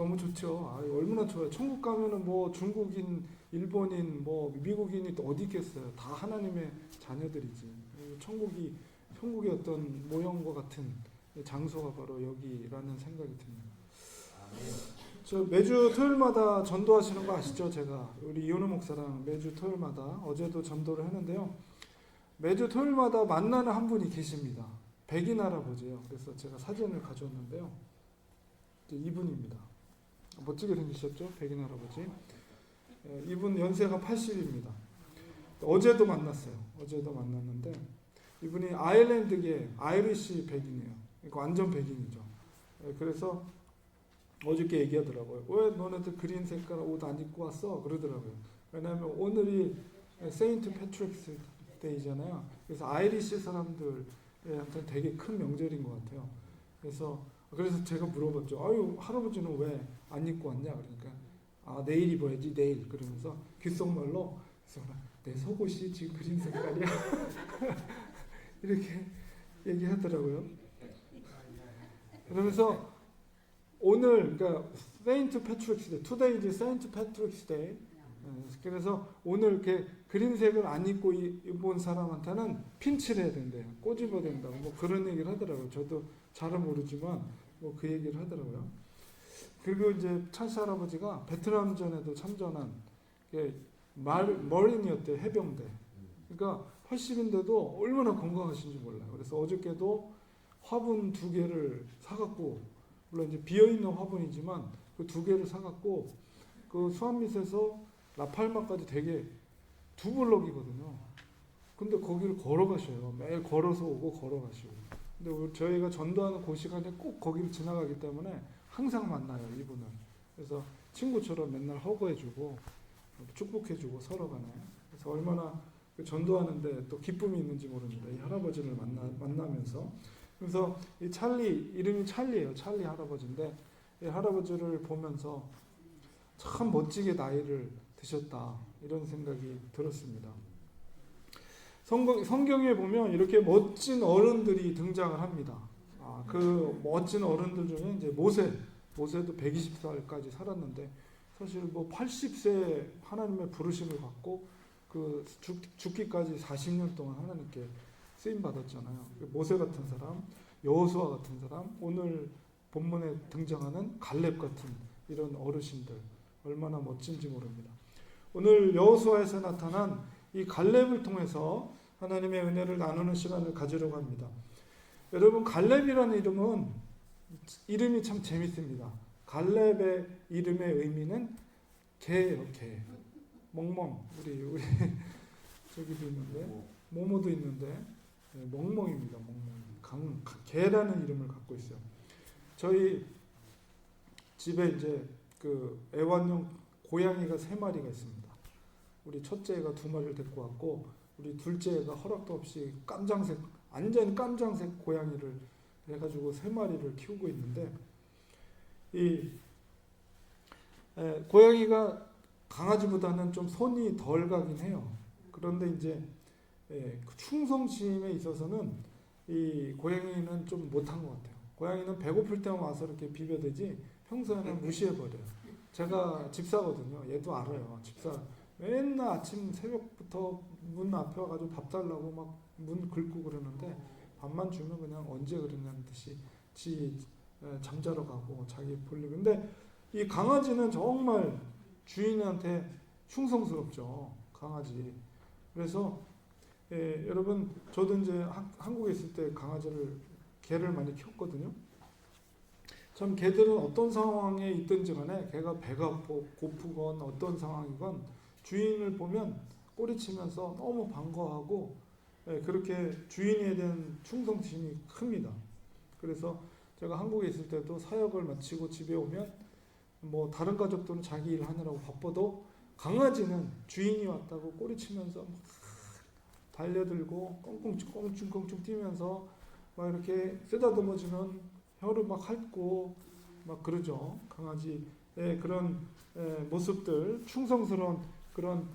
너무 좋죠. 아, 얼마나 좋아요. 천국 가면은 뭐 중국인, 일본인, 뭐 미국인이 또 어디 있겠어요. 다 하나님의 자녀들이지. 천국의 어떤 모형과 같은 장소가 바로 여기라는 생각이 듭니다. 저 매주 토요일마다 전도하시는 거 아시죠? 제가 우리 이현우 목사랑 매주 토요일마다 어제도 전도를 했는데요. 매주 토요일마다 만나는 한 분이 계십니다. 백인 할아버지예요. 그래서 제가 사진을 가져왔는데요. 이분입니다. 멋지게 생기셨죠? 백인 할아버지. 이분 연세가 80입니다. 어제도 만났어요. 어제도 만났는데 이분이 아일랜드계 아이리시 백인이에요. 그러니까 완전 백인이죠. 그래서 어저께 얘기하더라고요. 왜 너네들 그린 색깔 옷 안 입고 왔어? 그러더라고요. 왜냐하면 오늘이 세인트 패트릭스 데이잖아요. 그래서 아이리시 사람들한테 되게 큰 명절인 것 같아요. 그래서 제가 물어봤죠. 아유, 할아버지는 왜 안 입고 왔냐? 그러니까 아, 내일 입어야지, 내일. 그러면서 귓속말로 내 속옷이 지금 그린 색깔이야. 이렇게 얘기하더라고요. 그러면서 오늘, 그러니까 세인트 패트릭스 데이, 투데이 이즈 세인트 패트릭스 데이. 그래서 오늘 이렇게 그린색을 안 입고 입은 사람한테는 핀치를 해야 된대요. 꼬집어야 된다고 뭐 그런 얘기를 하더라고요. 저도 잘은 모르지만 뭐 그 얘기를 하더라고요. 그리고 이제 찰스 할아버지가 베트남전에도 참전한 머린이었대요. 해병대. 그러니까 80인데도 얼마나 건강하신지 몰라요. 그래서 어저께도 화분 2개를 사갖고, 물론 이제 비어있는 화분이지만 그 2개를 사갖고 그 수암밑에서 라팔마까지 되게 2블럭이거든요. 근데 거기를 걸어가셔요. 매일 걸어서 오고 걸어가시고. 근데 저희가 전도하는 그 시간에 꼭 거기를 지나가기 때문에 항상 만나요, 이분을. 그래서 친구처럼 맨날 허거해주고 축복해주고 서로 간에. 그래서 얼마나 전도하는데 또 기쁨이 있는지 모릅니다. 이 할아버지를 만나면서. 그래서 이 찰리, 이름이 찰리예요. 찰리 할아버지인데 이 할아버지를 보면서 참 멋지게 나이를 드셨다, 이런 생각이 들었습니다. 성경에 보면 이렇게 멋진 어른들이 등장을 합니다. 그 멋진 어른들 중에 이제 모세도 120살까지 살았는데 사실 뭐 80세 하나님의 부르심을 받고 그 죽기까지 40년 동안 하나님께 쓰임 받았잖아요. 모세 같은 사람, 여호수아 같은 사람, 오늘 본문에 등장하는 갈렙 같은 이런 어르신들, 얼마나 멋진지 모릅니다. 오늘 여호수아에서 나타난 이 갈렙을 통해서 하나님의 은혜를 나누는 시간을 가지려고 합니다. 여러분, 갈렙이라는 이름이 참 재밌습니다. 갈렙의 이름의 의미는 개예요, 개. 멍멍. 우리 저기도 있는데, 모모도 있는데, 멍멍입니다. 멍멍. 개라는 이름을 갖고 있어요. 저희 집에 이제 그 애완용 고양이가 3마리가 있습니다. 우리 첫째가 2마리를 데리고 왔고, 우리 둘째가 허락도 없이 완전 깜장색 고양이를 해가지고 3마리를 키우고 있는데, 이 고양이가 강아지보다는 좀 손이 덜 가긴 해요. 그런데 이제 그 충성심에 있어서는 이 고양이는 좀 못한 것 같아요. 고양이는 배고플 때만 와서 이렇게 비벼대지 평소에는 무시해버려요. 제가 집사거든요. 얘도 알아요. 집사. 맨날 아침 새벽부터 문 앞에 와가지고 밥 달라고 막 문 긁고 그러는데 밥만 주면 그냥 언제 그러냐는 듯이 잠자러 가고 자기 볼일. 근데 이 강아지는 정말 주인한테 충성스럽죠. 강아지. 그래서 여러분, 저도 이제 한국에 있을 때 개를 많이 키웠거든요. 참 개들은 어떤 상황에 있든지 간에 개가 배가 고프건 어떤 상황이건 주인을 보면 꼬리치면서 너무 반가워하고 그렇게 주인에 대한 충성심이 큽니다. 그래서 제가 한국에 있을 때도 사역을 마치고 집에 오면 뭐 다른 가족들은 자기 일 하느라고 바빠도 강아지는 주인이 왔다고 꼬리치면서 막 달려들고 꽁충꽁충 뛰면서 막 이렇게 쓰다듬어주면 혀를 막 핥고 막 그러죠. 강아지의 그런 모습들, 충성스러운 그런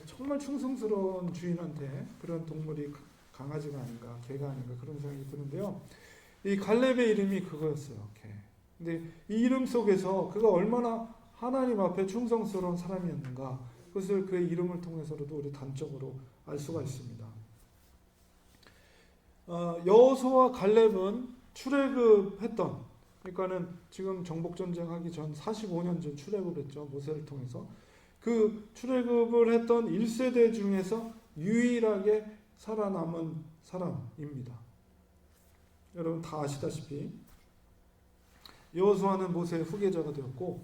정말 충성스러운 주인한테 그런 동물이 강아지가 아닌가, 개가 아닌가, 그런 생각이 드는데요. 이 갈렙의 이름이 그거였어요. 개. 근데 이 이름 속에서 그가 얼마나 하나님 앞에 충성스러운 사람이었는가, 그것을 그의 이름을 통해서도 우리 단적으로 알 수가 있습니다. 여호수아와 갈렙은 출애굽했던, 그러니까는 지금 정복전쟁하기 전 45년 전 출애굽했죠. 모세를 통해서. 그 출애굽을 했던 1세대 중에서 유일하게 살아남은 사람입니다. 여러분 다 아시다시피 여호수아는 모세의 후계자가 되었고,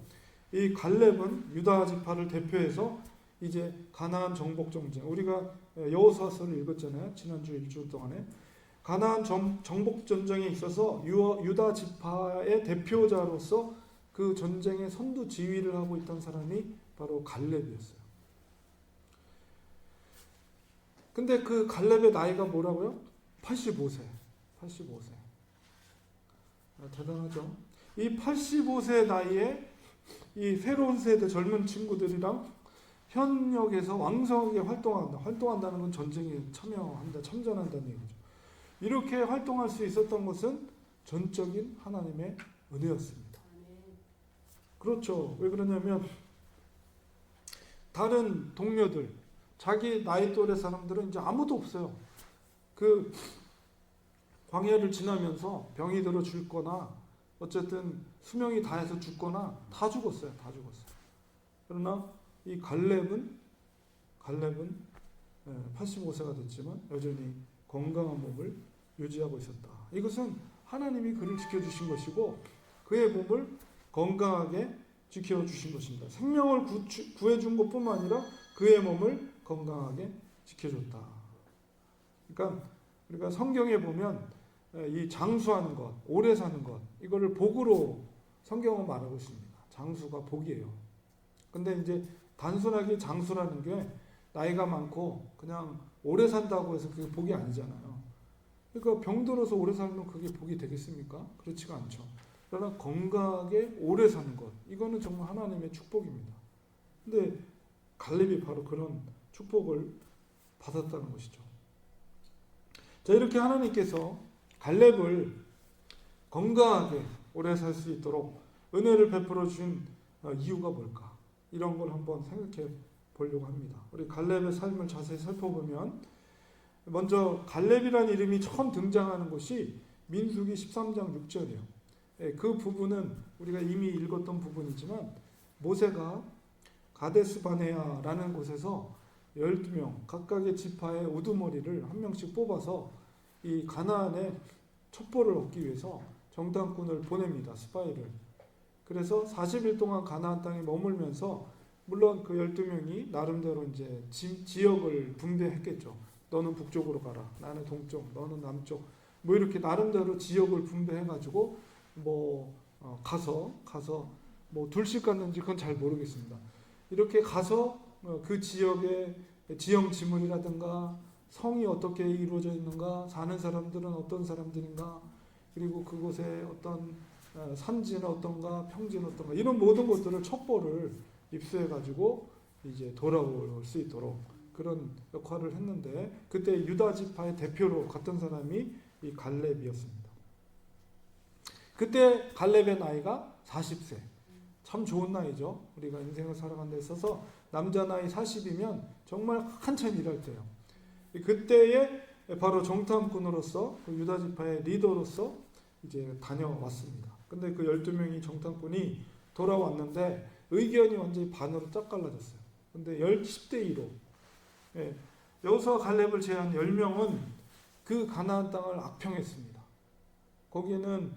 이 갈렙은 유다 지파를 대표해서 이제 가나안 정복 전쟁, 우리가 여호수아서를 읽었잖아요. 지난주 일주일 동안에 가나안 정복 전쟁에 있어서 유다 지파의 대표자로서 그 전쟁의 선두 지휘를 하고 있던 사람이 바로 갈렙이었어요. 근데 그 갈렙의 나이가 뭐라고요? 85세. 85세. 대단하죠. 이 85세 나이에 이 새로운 세대 젊은 친구들이랑 현역에서 왕성하게 활동한다는 건 전쟁에 참전한다는 얘기죠. 이렇게 활동할 수 있었던 것은 전적인 하나님의 은혜였습니다. 그렇죠. 왜 그러냐면 다른 동료들, 자기 나이 또래 사람들은 이제 아무도 없어요. 그 광야를 지나면서 병이 들어 죽거나 어쨌든 수명이 다해서 죽거나 다 죽었어요. 다 죽었어요. 그러나 이 갈렙은 85세가 됐지만 여전히 건강한 몸을 유지하고 있었다. 이것은 하나님이 그를 지켜주신 것이고 그의 몸을 건강하게 지켜주신 것입니다. 생명을 구해준 것뿐만 아니라 그의 몸을 건강하게 지켜줬다. 그러니까 우리가 성경에 보면 이 장수하는 것, 오래 사는 것, 이거를 복으로 성경은 말하고 있습니다. 장수가 복이에요. 근데 이제 단순하게 장수라는 게 나이가 많고 그냥 오래 산다고 해서 그게 복이 아니잖아요. 그러니까 병들어서 오래 살면 그게 복이 되겠습니까? 그렇지가 않죠. 그러나 건강하게 오래 사는 것, 이거는 정말 하나님의 축복입니다. 근데 갈렙이 바로 그런 축복을 받았다는 것이죠. 자, 이렇게 하나님께서 갈렙을 건강하게 오래 살 수 있도록 은혜를 베풀어 주신 이유가 뭘까? 이런 걸 한번 생각해 보려고 합니다. 우리 갈렙의 삶을 자세히 살펴보면 먼저 갈렙이라는 이름이 처음 등장하는 것이 민수기 13장 6절이에요. 그 부분은 우리가 이미 읽었던 부분이지만 모세가 가데스 바네아라는 곳에서 12명 각각의 지파의 우두머리를 한 명씩 뽑아서 이 가나안의 첩보를 얻기 위해서 정탐꾼을 보냅니다. 스파이를. 그래서 40일 동안 가나안 땅에 머물면서 물론 그 12명이 나름대로 이제 지역을 분배했겠죠. 너는 북쪽으로 가라. 나는 동쪽, 너는 남쪽. 뭐 이렇게 나름대로 지역을 분배해가지고 가서 뭐 둘씩 갔는지 그건 잘 모르겠습니다. 이렇게 가서 그 지역의 지형 지물이라든가 성이 어떻게 이루어져 있는가, 사는 사람들은 어떤 사람들인가, 그리고 그곳에 어떤 산지는 어떤가, 평지는 어떤가, 이런 모든 것들을 첩보를 입수해가지고 이제 돌아올 수 있도록 그런 역할을 했는데, 그때 유다 지파의 대표로 갔던 사람이 이 갈렙이었습니다. 그때 갈렙의 나이가 40세. 참 좋은 나이죠. 우리가 인생을 살아가는 데 있어서 남자 나이 40이면 정말 한참 일할 때예요. 그때에 바로 정탐꾼으로서 그 유다 지파의 리더로서 이제 다녀왔습니다. 근데 그 12명이 정탐꾼이 돌아왔는데 의견이 완전히 반으로 쫙 갈라졌어요. 근데 10대 2로 여호수아 갈렙을 제한 10명은 그 가나안 땅을 악평했습니다. 거기는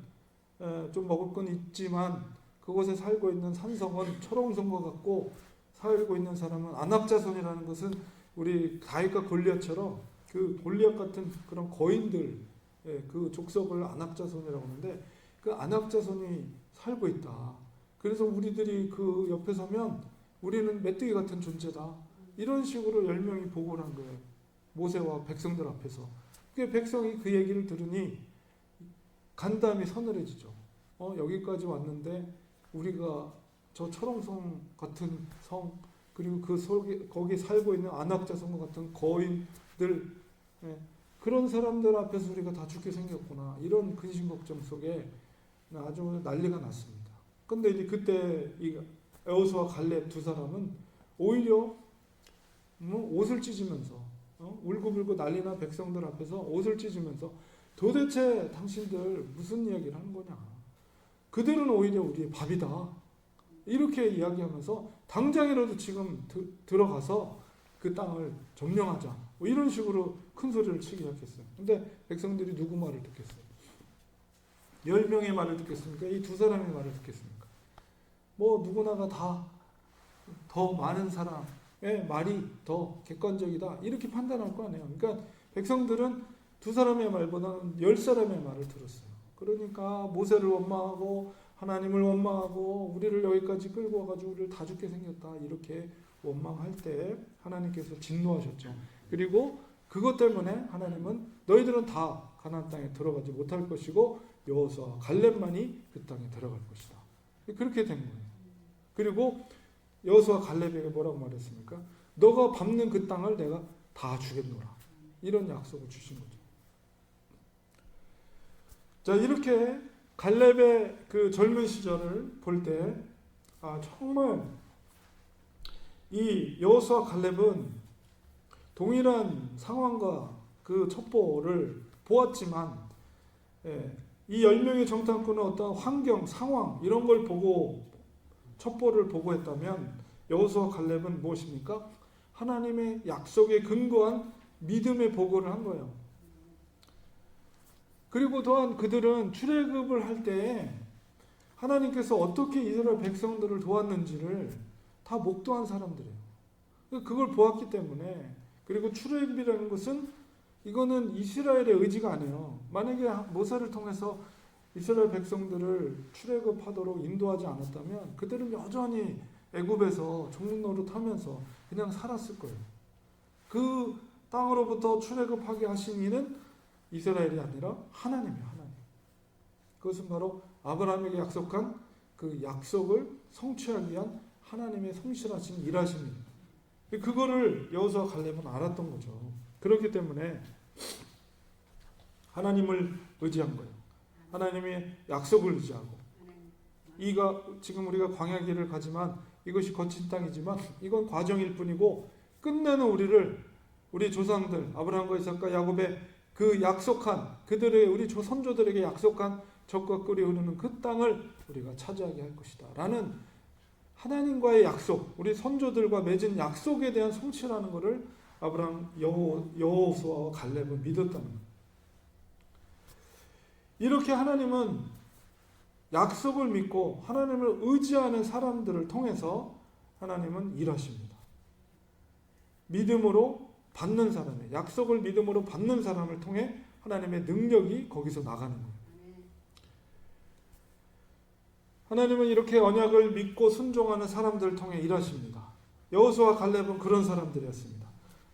좀 먹을 건 있지만 그곳에 살고 있는 산성은 초롱성과 같고, 살고 있는 사람은 안압자손이라는 것은 우리 다윗과 골리앗처럼 그 골리앗 같은 그런 거인들, 그 족속을 안압자손이라고 하는데 그 안압자손이 살고 있다. 그래서 우리들이 그 옆에 서면 우리는 메뚜기 같은 존재다. 이런 식으로 10명이 보고를 한 거예요. 모세와 백성들 앞에서. 그 백성이 그 얘기를 들으니 간담이 서늘해지죠. 여기까지 왔는데 우리가 저 초롱성 같은 성, 그리고 그 속에 거기 살고 있는 안악자성과 같은 거인들, 그런 사람들 앞에서 우리가 다 죽게 생겼구나. 이런 근심 걱정 속에 아주 난리가 났습니다. 근데 이제 그때 이 여호수아 갈렙 두 사람은 오히려 옷을 찢으면서 울고불고 난리난 백성들 앞에서 옷을 찢으면서 도대체 당신들 무슨 이야기를 하는 거냐. 그들은 오히려 우리의 밥이다. 이렇게 이야기하면서 당장이라도 지금 들어가서 그 땅을 점령하자. 뭐 이런 식으로 큰 소리를 치기 시작했어요. 근데 백성들이 누구 말을 듣겠어요? 10명의 말을 듣겠습니까? 이 두 사람의 말을 듣겠습니까? 뭐 누구나가 다 더 많은 사람의 말이 더 객관적이다. 이렇게 판단할 거 아니에요. 그러니까 백성들은 두 사람의 말보다는 10사람의 말을 들었어요. 그러니까 모세를 원망하고 하나님을 원망하고 우리를 여기까지 끌고 와가지고 우리를 다 죽게 생겼다. 이렇게 원망할 때 하나님께서 진노하셨죠. 그리고 그것 때문에 하나님은 너희들은 다 가나안 땅에 들어가지 못할 것이고 여호수아 갈렙만이 그 땅에 들어갈 것이다. 그렇게 된 거예요. 그리고 여호수아 갈렙에게 뭐라고 말했습니까? 너가 밟는 그 땅을 내가 다 주겠노라. 이런 약속을 주신 거죠. 자, 이렇게 갈렙의 그 젊은 시절을 볼 때 정말 이 여호수아 갈렙은 동일한 상황과 그 첩보를 보았지만 이 10명의 정탐꾼은 어떤 환경, 상황 이런 걸 보고 첩보를 보고 했다면 여호수아 갈렙은 무엇입니까? 하나님의 약속에 근거한 믿음의 보고를 한 거예요. 그리고 또한 그들은 출애굽을 할 때 하나님께서 어떻게 이스라엘 백성들을 도왔는지를 다 목도한 사람들이에요. 그걸 보았기 때문에, 그리고 출애굽이라는 것은 이거는 이스라엘의 의지가 아니에요. 만약에 모세를 통해서 이스라엘 백성들을 출애굽하도록 인도하지 않았다면 그들은 여전히 애굽에서 종국 노릇하면서 그냥 살았을 거예요. 그 땅으로부터 출애굽하게 하신 이는 이스라엘이 아니라 하나님이에요. 하나님. 그것은 바로 아브라함에게 약속한 그 약속을 성취하기 위한 하나님의 성실하신 일하심입니다. 그거를 여호수아 갈렙은 알았던 거죠. 그렇기 때문에 하나님을 의지한 거예요. 하나님의 약속을 의지하고, 지금 우리가 광야 길을 가지만 이것이 거친 땅이지만 이건 과정일 뿐이고 끝내는 우리 조상들 아브라함과 이삭과 야곱의 그 약속한 그들의 우리 선조들에게 약속한 적과 꿀이 흐르는 그 땅을 우리가 차지하게 할 것이다 라는 하나님과의 약속, 우리 선조들과 맺은 약속에 대한 성취라는 것을 아브라함, 여호수아와 갈렙은 믿었다는 거예요. 이렇게 하나님은 약속을 믿고 하나님을 의지하는 사람들을 통해서 하나님은 일하십니다. 믿음으로 받는 사람의, 약속을 믿음으로 받는 사람을 통해 하나님의 능력이 거기서 나가는 거예요. 하나님은 이렇게 언약을 믿고 순종하는 사람들을 통해 일하십니다. 여호수아와 갈렙은 그런 사람들이었습니다.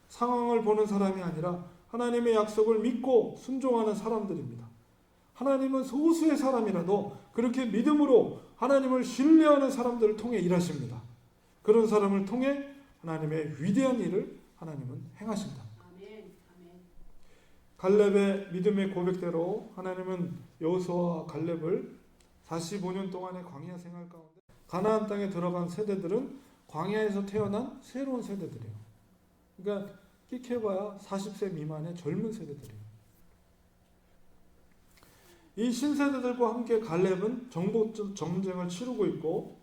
상황을 보는 사람이 아니라 하나님의 약속을 믿고 순종하는 사람들입니다. 하나님은 소수의 사람이라도 그렇게 믿음으로 하나님을 신뢰하는 사람들을 통해 일하십니다. 그런 사람을 통해 하나님의 위대한 일을 하나님은 행하신다. 갈렙의 믿음의 고백대로 하나님은 여호수아와 갈렙을 45년 동안의 광야 생활 가운데 가나안 땅에 들어간 세대들은 광야에서 태어난 새로운 세대들이에요. 그러니까 끽해봐야 40세 미만의 젊은 세대들이에요. 이 신세대들과 함께 갈렙은 정복 전쟁을 치르고 있고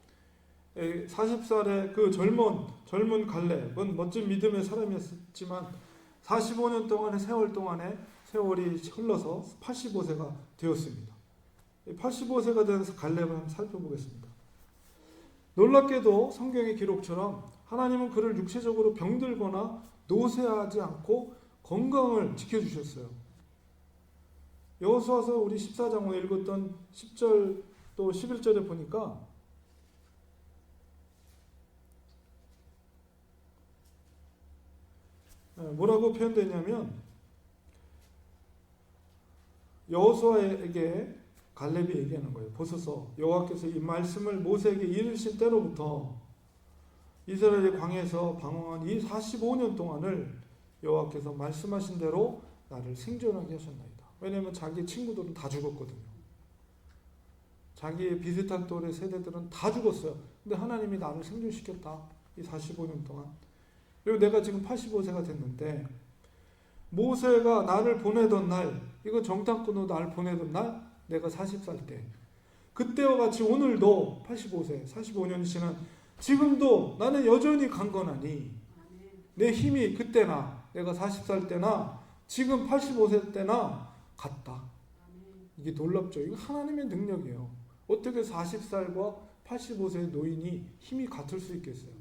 40살의 그 젊은 갈렙은 멋진 믿음의 사람이었지만 45년 동안의 세월이 흘러서 85세가 되었습니다. 85세가 된 갈렙을 한번 살펴보겠습니다. 놀랍게도 성경의 기록처럼 하나님은 그를 육체적으로 병들거나 노쇠하지 않고 건강을 지켜주셨어요. 여호수아서 우리 14장 오늘 읽었던 10절 또 11절에 보니까 뭐라고 표현되냐면 여호수아에게 갈렙이 얘기하는 거예요. 보소서 여호와께서 이 말씀을 모세에게 이르신 때로부터 이스라엘의 광야에서 방황한 이 45년 동안을 여호와께서 말씀하신 대로 나를 생존하게 하셨나이다. 왜냐하면 자기 친구들은 다 죽었거든요. 자기의 비슷한 또래 세대들은 다 죽었어요. 근데 하나님이 나를 생존시켰다. 이 45년 동안. 그리고 내가 지금 85세가 됐는데 모세가 나를 보내던 날, 이거 정탐꾼으로 나를 보내던 날, 내가 40살 때, 그때와 같이 오늘도 85세, 45년이 지난 지금도 나는 여전히 강건하니 내 힘이 그때나 내가 40살 때나 지금 85세 때나 같다. 이게 놀랍죠. 이거 하나님의 능력이에요. 어떻게 40살과 85세의 노인이 힘이 같을 수 있겠어요?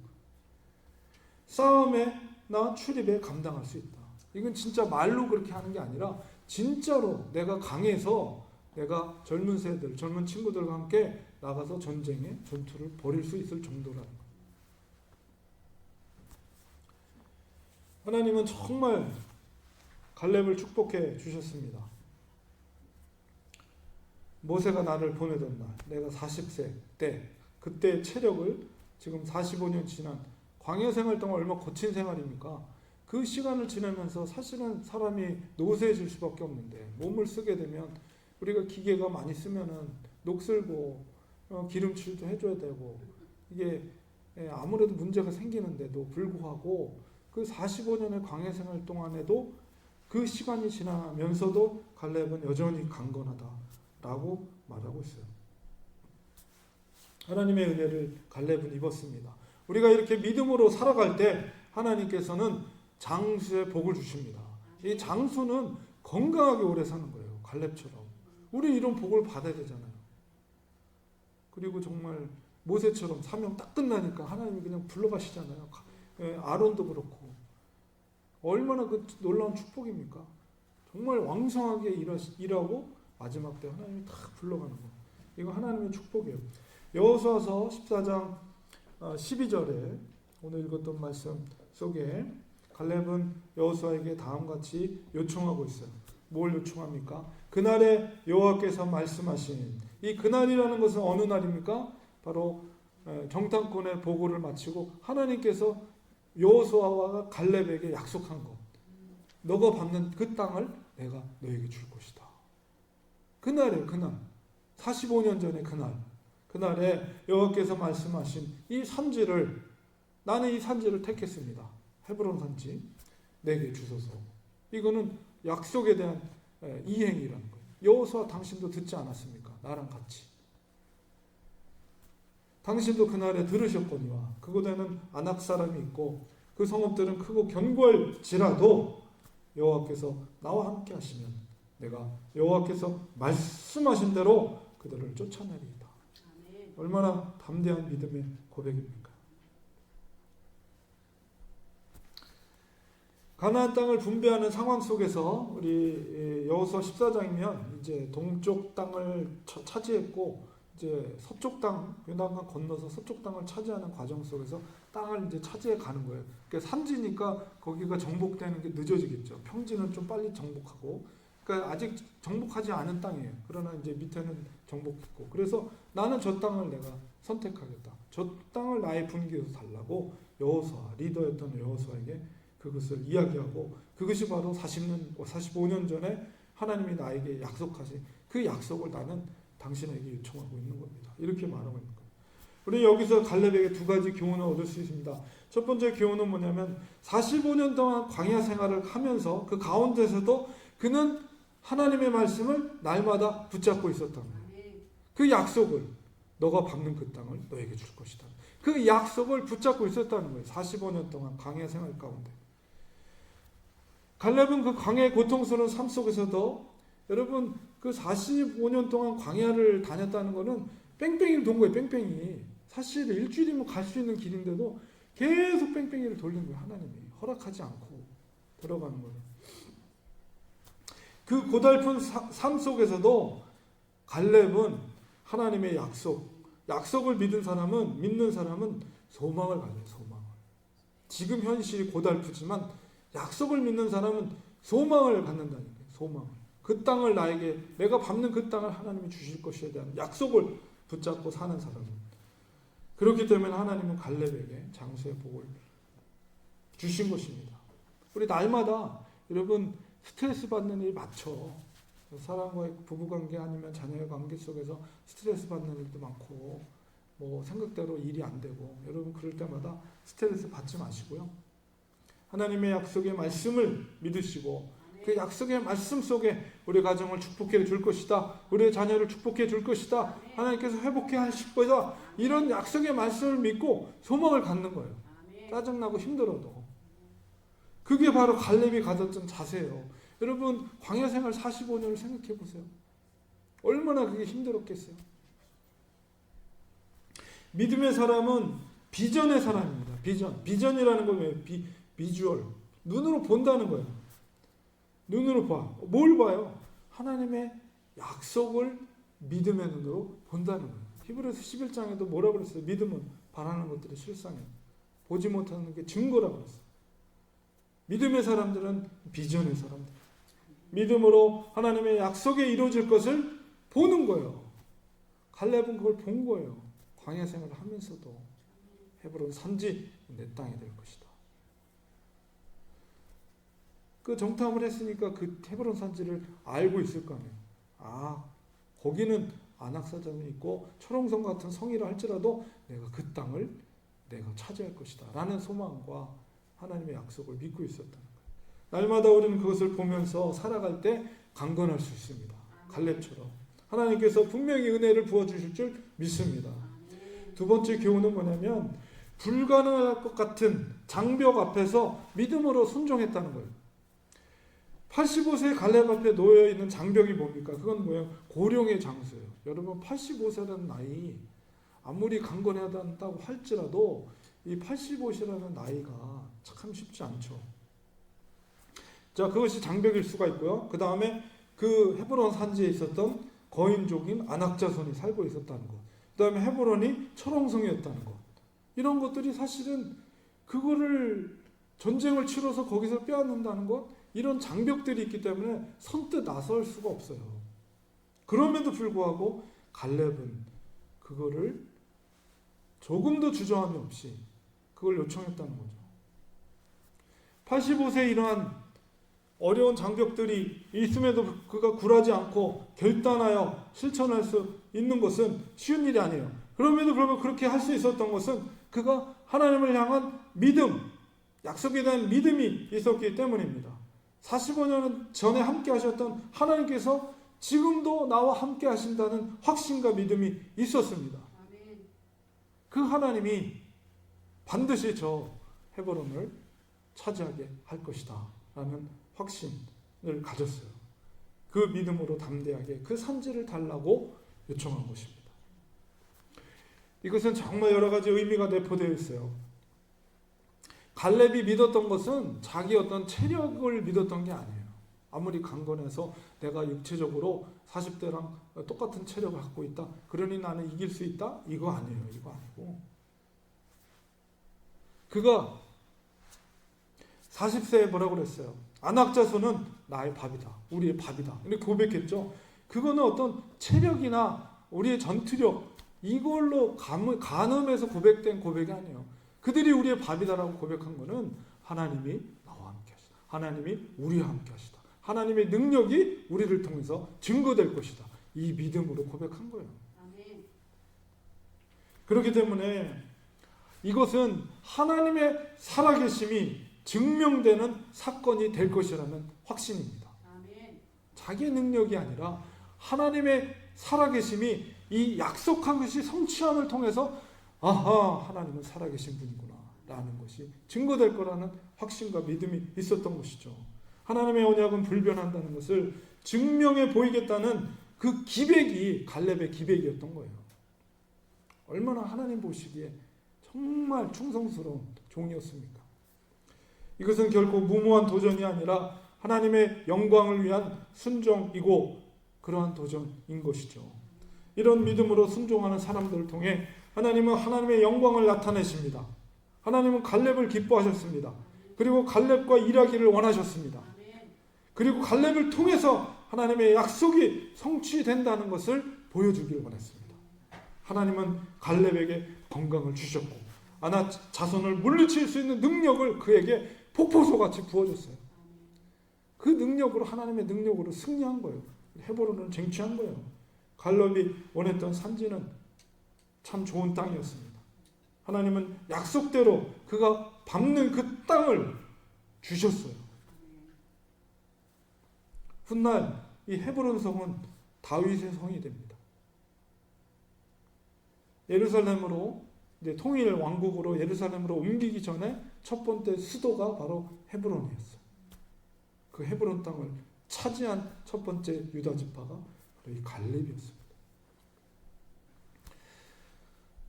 싸움에나 출입에 감당할 수 있다. 이건 진짜 말로 그렇게 하는 게 아니라 진짜로 내가 강해서 내가 젊은 세들, 젊은 친구들과 함께 나가서 전쟁에 전투를 벌일 수 있을 정도라는 거예요. 하나님은 정말 갈렙을 축복해 주셨습니다. 모세가 나를 보내던 날, 내가 40세 때, 그때 체력을 지금 45년 지난 광야 생활 동안 얼마나 거친 생활입니까? 그 시간을 지내면서 사실은 사람이 노쇠해질 수밖에 없는데 몸을 쓰게 되면 우리가 기계가 많이 쓰면은 녹슬고 기름칠도 해줘야 되고 이게 아무래도 문제가 생기는데도 불구하고 그 45년의 광야 생활 동안에도 그 시간이 지나면서도 갈렙은 여전히 강건하다라고 말하고 있어요. 하나님의 은혜를 갈렙은 입었습니다. 우리가 이렇게 믿음으로 살아갈 때 하나님께서는 장수의 복을 주십니다. 이 장수는 건강하게 오래 사는 거예요. 갈렙처럼. 우리 이런 복을 받아야 되잖아요. 그리고 정말 모세처럼 사명 딱 끝나니까 하나님이 그냥 불러가시잖아요. 아론도 그렇고. 얼마나 그 놀라운 축복입니까? 정말 왕성하게 일하고 마지막 때 하나님이 다 불러가는 거. 이거 하나님의 축복이에요. 여호수아서 14장 12절에 오늘 읽었던 말씀 속에 갈렙은 여호수아에게 다음같이 요청하고 있어요. 뭘 요청합니까? 그날에 여호와께서 말씀하신, 이 그날이라는 것은 어느 날입니까? 바로 정탐꾼의 보고를 마치고 하나님께서 여호수아와 갈렙에게 약속한 것, 너가 받는 그 땅을 내가 너에게 줄 것이다. 그날에, 그날 45년 전에 그날에 여호와께서 말씀하신 이 산지를, 나는 이 산지를 택했습니다. 헤브론 산지 내게 주소서. 이거는 약속에 대한 이행이라는 거예요. 여호수아, 당신도 듣지 않았습니까? 나랑 같이. 당신도 그날에 들으셨거니와 그곳에는 아낙 사람이 있고 그 성읍들은 크고 견고할지라도 여호와께서 나와 함께 하시면 내가 여호와께서 말씀하신 대로 그들을 쫓아내리이다. 얼마나 담대한 믿음의 고백입니까? 가나안 땅을 분배하는 상황 속에서 우리 여호수아 14장이면 이제 동쪽 땅을 차지했고 이제 서쪽 땅, 요단강 건너서 서쪽 땅을 차지하는 과정 속에서 땅을 이제 차지해 가는 거예요. 그러니까 산지니까 거기가 정복되는 게 늦어지겠죠. 평지는 좀 빨리 정복하고, 그러니까 아직 정복하지 않은 땅이에요. 그러나 이제 밑에는 정복했고, 그래서 나는 저 땅을 내가 선택하겠다. 저 땅을 나의 분기에서 달라고 여호수아, 리더였던 여호수아에게 그것을 이야기하고, 그것이 바로 45년 전에 하나님이 나에게 약속하신 그 약속을 나는 당신에게 요청하고 있는 겁니다. 이렇게 말하고 있는 겁니다. 우리 여기서 갈렙에게 두 가지 교훈을 얻을 수 있습니다. 첫 번째 교훈은 뭐냐면 45년 동안 광야 생활을 하면서 그 가운데서도 그는 하나님의 말씀을 날마다 붙잡고 있었다는 거예요. 그 약속을, 너가 밟는 그 땅을 너에게 줄 것이다. 그 약속을 붙잡고 있었다는 거예요. 45년 동안 광야 생활 가운데. 갈렙은 그 광야의 고통스러운 삶 속에서도, 여러분 그 45년 동안 광야를 다녔다는 것은 뺑뺑이를 돈 거예요. 뺑뺑이. 사실 일주일이면 갈 수 있는 길인데도 계속 뺑뺑이를 돌린 거예요. 하나님이 허락하지 않고 들어가는 거예요. 그 고달픈 삶 속에서도 갈렙은 하나님의 약속을 믿는 사람은 소망을 가져요. 소망을. 지금 현실이 고달프지만 약속을 믿는 사람은 소망을 갖는다는 거예요. 소망을. 그 땅을 나에게, 내가 밟는 그 땅을 하나님이 주실 것에 대한 약속을 붙잡고 사는 사람은. 그렇기 때문에 하나님은 갈렙에게 장수의 복을 주신 것입니다. 우리 날마다 여러분 스트레스 받는 일 많죠. 사람과의 부부관계 아니면 자녀의 관계 속에서 스트레스 받는 일도 많고 뭐 생각대로 일이 안 되고 여러분 그럴 때마다 스트레스 받지 마시고요. 하나님의 약속의 말씀을 믿으시고 그 약속의 말씀 속에 우리 가정을 축복해 줄 것이다. 우리의 자녀를 축복해 줄 것이다. 하나님께서 회복해 하실 거다. 이런 약속의 말씀을 믿고 소망을 갖는 거예요. 짜증나고 힘들어도. 그게 바로 갈렙이 가졌던 자세예요. 여러분 광야 생활 45년을 생각해 보세요. 얼마나 그게 힘들었겠어요. 믿음의 사람은 비전의 사람입니다. 비전이라는 건 왜? 비주얼. 눈으로 본다는 거예요. 눈으로 봐. 뭘 봐요? 하나님의 약속을 믿음의 눈으로 본다는 거예요. 히브리서 11장에도 뭐라고 그랬어요? 믿음은 바라는 것들이 실상이에요. 보지 못하는 게 증거라고 그랬어요. 믿음의 사람들은 비전의 사람들. 믿음으로 하나님의 약속에 이루어질 것을 보는 거예요. 갈렙은 그걸 본 거예요. 광야 생활을 하면서도 헤브론 산지 내 땅이 될 것이다. 그 정탐을 했으니까 그 헤브론 산지를 알고 있을 거 아니에요. 아, 거기는 안악사장이 있고 초롱성 같은 성이라 할지라도 내가 그 땅을 내가 차지할 것이다 라는 소망과 하나님의 약속을 믿고 있었다는 거예요. 날마다 우리는 그것을 보면서 살아갈 때 강건할 수 있습니다. 갈렙처럼 하나님께서 분명히 은혜를 부어주실 줄 믿습니다. 두 번째 교훈은 뭐냐면 불가능할 것 같은 장벽 앞에서 믿음으로 순종했다는 거예요. 85세 갈렙 앞에 놓여있는 장벽이 뭡니까? 그건 뭐예요? 고령의 장소예요. 여러분 85세라는 나이 아무리 강건하다고 할지라도 이 85세라는 나이가 참 쉽지 않죠. 자, 그것이 장벽일 수가 있고요. 그 다음에 그 헤브론 산지에 있었던 거인족인 안악자손이 살고 있었다는 것. 그 다음에 헤브론이 철옹성이었다는 것. 이런 것들이 사실은 그거를 전쟁을 치러서 거기서 빼앗는다는 것, 이런 장벽들이 있기 때문에 선뜻 나설 수가 없어요. 그럼에도 불구하고 갈렙은 그거를 조금도 주저함이 없이 그걸 요청했다는 거죠. 85세에 이러한 어려운 장벽들이 있음에도 그가 굴하지 않고 결단하여 실천할 수 있는 것은 쉬운 일이 아니에요. 그럼에도 불구하고 그렇게 할 수 있었던 것은 그가 하나님을 향한 믿음, 약속에 대한 믿음이 있었기 때문입니다. 45년 전에 함께 하셨던 하나님께서 지금도 나와 함께 하신다는 확신과 믿음이 있었습니다. 그 하나님이 반드시 저 헤브론을 차지하게 할 것이다 라는 확신을 가졌어요. 그 믿음으로 담대하게 그 산지를 달라고 요청한 것입니다. 이것은 정말 여러 가지 의미가 내포되어 있어요. 갈렙이 믿었던 것은 자기 어떤 체력을 믿었던 게 아니에요. 아무리 강건해서 내가 육체적으로 40대랑 똑같은 체력을 갖고 있다, 그러니 나는 이길 수 있다? 이거 아니에요. 이거 아니고 그가 40세에 뭐라고 그랬어요? 안악자손은 나의 밥이다. 우리의 밥이다. 이렇게 고백했죠. 그거는 어떤 체력이나 우리의 전투력 이걸로 간음해서 고백된 고백이 아니에요. 그들이 우리의 밥이다라고 고백한 것은 하나님이 나와 함께 하시다. 하나님이 우리와 함께 하시다. 하나님의 능력이 우리를 통해서 증거될 것이다. 이 믿음으로 고백한 거예요. 아멘. 그렇기 때문에 이것은 하나님의 살아계심이 증명되는 사건이 될 것이라는 확신입니다. 아멘. 자기의 능력이 아니라 하나님의 살아계심이 이 약속한 것이 성취함을 통해서 아하, 하나님은 살아계신 분이구나 라는 것이 증거될 거라는 확신과 믿음이 있었던 것이죠. 하나님의 언약은 불변한다는 것을 증명해 보이겠다는 그 기백이 갈렙의 기백이었던 거예요. 얼마나 하나님 보시기에 정말 충성스러운 종이었습니까? 이것은 결코 무모한 도전이 아니라 하나님의 영광을 위한 순종이고 그러한 도전인 것이죠. 이런 믿음으로 순종하는 사람들을 통해 하나님은 하나님의 영광을 나타내십니다. 하나님은 갈렙을 기뻐하셨습니다. 그리고 갈렙과 일하기를 원하셨습니다. 그리고 갈렙을 통해서 하나님의 약속이 성취된다는 것을 보여주길 원했습니다. 하나님은 갈렙에게 건강을 주셨고 아낙 자손을 물리칠 수 있는 능력을 그에게 폭포수같이 부어줬어요. 그 능력으로, 하나님의 능력으로 승리한 거예요. 헤브론은 쟁취한 거예요. 갈렙이 원했던 산지는 참 좋은 땅이었습니다. 하나님은 약속대로 그가 밟는 그 땅을 주셨어요. 훗날 이 헤브론 성은 다윗의 성이 됩니다. 예루살렘으로 이제 통일 왕국으로 예루살렘으로 옮기기 전에 첫 번째 수도가 바로 헤브론이었어요. 그 헤브론 땅을 차지한 첫 번째 유다 지파가 바로 이 갈렙이었습니다.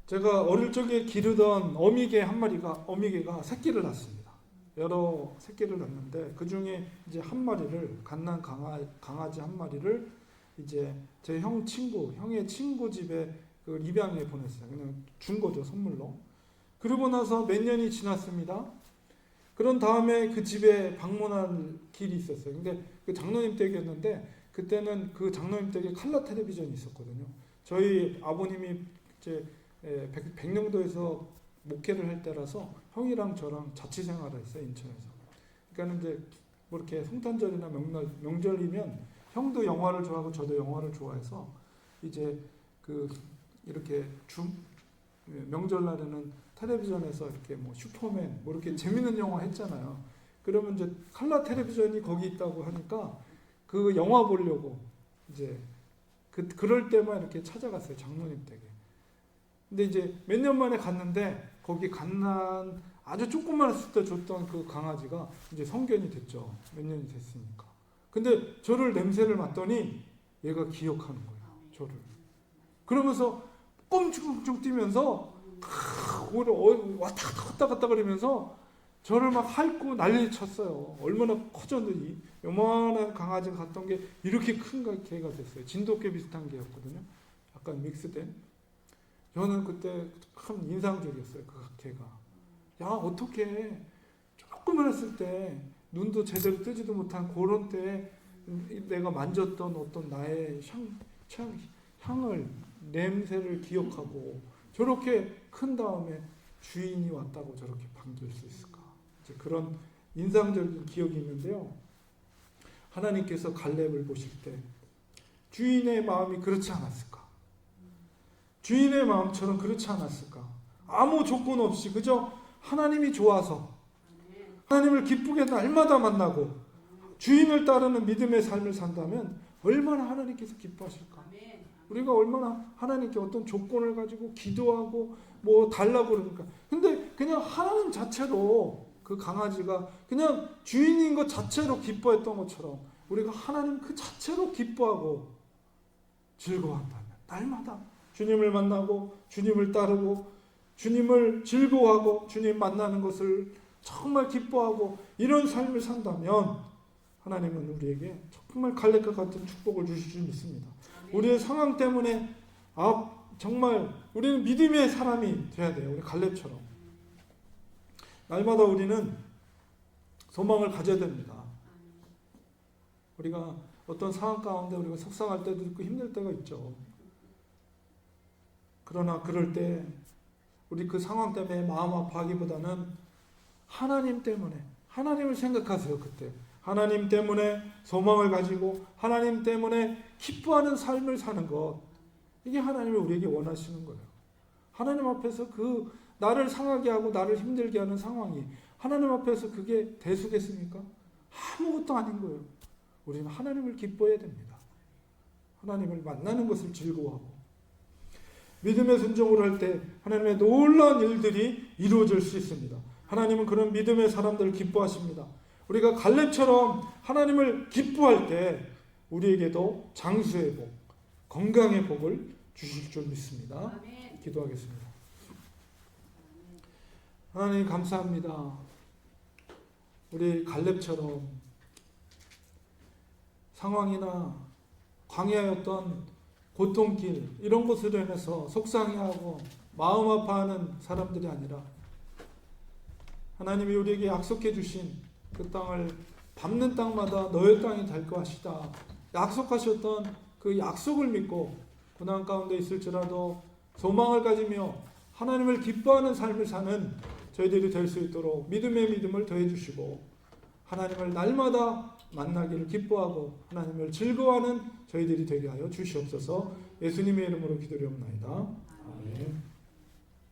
제가 어릴 적에 기르던 어미개가 새끼를 낳습니다. 여러 새끼를 낳는데 그 중에 이제 한 마리를 갓난 강아지 한 마리를 이제 제 형의 친구 집에 그 입양해 보냈어요. 그냥 준 거죠, 선물로. 그러고 나서 몇 년이 지났습니다. 그런 다음에 그 집에 방문할 길이 있었어요. 근데 그 장로님 댁이었는데 그때는 그 장로님 댁에 칼라 텔레비전이 있었거든요. 저희 아버님이 이제 백령도에서 목회를 할 때라서 형이랑 저랑 자취생활을 했어요, 인천에서. 그러니까 이제 뭐 이렇게 성탄절이나 명절이면 형도 영화를 좋아하고 저도 영화를 좋아해서 이제 그 이렇게 명절날에는 텔레비전에서 이렇게 뭐 슈퍼맨 뭐 이렇게 재밌는 영화 했잖아요. 그러면 이제 칼라 텔레비전이 거기 있다고 하니까 그 영화 보려고 이제 그럴 때만 이렇게 찾아갔어요, 장로님 댁에. 근데 이제 몇 년 만에 갔는데 거기 갓난 아주 조그만했을 때 줬던 그 강아지가 이제 성견이 됐죠. 몇 년이 됐으니까. 근데 저를 냄새를 맡더니 얘가 기억하는 거예요, 저를. 그러면서 꼼충충 뛰면서 왔다 갔다 그러면서 저를 막 핥고 난리 쳤어요. 얼마나 커졌는지. 요만한 강아지가 갔던 게 이렇게 큰 개가 됐어요. 진돗개 비슷한 개였거든요. 약간 믹스된. 저는 그때 참 인상적이었어요, 그 개가. 야, 어떻게 조금만 했을 때 눈도 제대로 뜨지도 못한 그런 때에 내가 만졌던 어떤 나의 향을, 냄새를 기억하고 저렇게 큰 다음에 주인이 왔다고 저렇게 반길 수 있을까? 이제 그런 인상적인 기억이 있는데요. 하나님께서 갈렙을 보실 때 주인의 마음이 그렇지 않았을까? 주인의 마음처럼 그렇지 않았을까? 아무 조건 없이 그저 하나님이 좋아서 하나님을 기쁘게 날마다 만나고 주인을 따르는 믿음의 삶을 산다면 얼마나 하나님께서 기뻐하실까? 우리가 얼마나 하나님께 어떤 조건을 가지고 기도하고 뭐 달라고 그러니까. 근데 그냥 하나님 자체로 그 강아지가 그냥 주인인 것 자체로 기뻐했던 것처럼 우리가 하나님 그 자체로 기뻐하고 즐거워한다면 날마다 주님을 만나고 주님을 따르고 주님을 즐거워하고 주님 만나는 것을 정말 기뻐하고 이런 삶을 산다면 하나님은 우리에게 정말 갈렙과 같은 축복을 주실 줄 믿습니다. 우리의 상황 때문에 정말 우리는 믿음의 사람이 돼야 돼요. 우리 갈렙처럼. 날마다 우리는 소망을 가져야 됩니다. 우리가 어떤 상황 가운데 우리가 속상할 때도 있고 힘들 때가 있죠. 그러나 그럴 때 우리 그 상황 때문에 마음 아파하기보다는 하나님 때문에 하나님을 생각하세요. 그때 하나님 때문에 소망을 가지고 하나님 때문에 기뻐하는 삶을 사는 것, 이게 하나님이 우리에게 원하시는 거예요. 하나님 앞에서 그 나를 상하게 하고 나를 힘들게 하는 상황이 하나님 앞에서 그게 대수겠습니까? 아무것도 아닌 거예요. 우리는 하나님을 기뻐해야 됩니다. 하나님을 만나는 것을 즐거워하고 믿음의 순종을 할 때 하나님의 놀라운 일들이 이루어질 수 있습니다. 하나님은 그런 믿음의 사람들을 기뻐하십니다. 우리가 갈렙처럼 하나님을 기뻐할 때 우리에게도 장수의 복, 건강의 복을 주실 줄 믿습니다. 기도하겠습니다. 하나님 감사합니다. 우리 갈렙처럼 상황이나 광야였던 고통길 이런 것으로 인해서 속상해하고 마음 아파하는 사람들이 아니라 하나님이 우리에게 약속해 주신 그 땅을 밟는 땅마다 너의 땅이 될 것이다 약속하셨던 그 약속을 믿고 고난 가운데 있을지라도 소망을 가지며 하나님을 기뻐하는 삶을 사는 저희들이 될 수 있도록 믿음의 믿음을 더해 주시고 하나님을 날마다 만나기를 기뻐하고 하나님을 즐거워하는 저희들이 되게 하여 주시옵소서. 예수님의 이름으로 기도드리옵나이다. 아멘.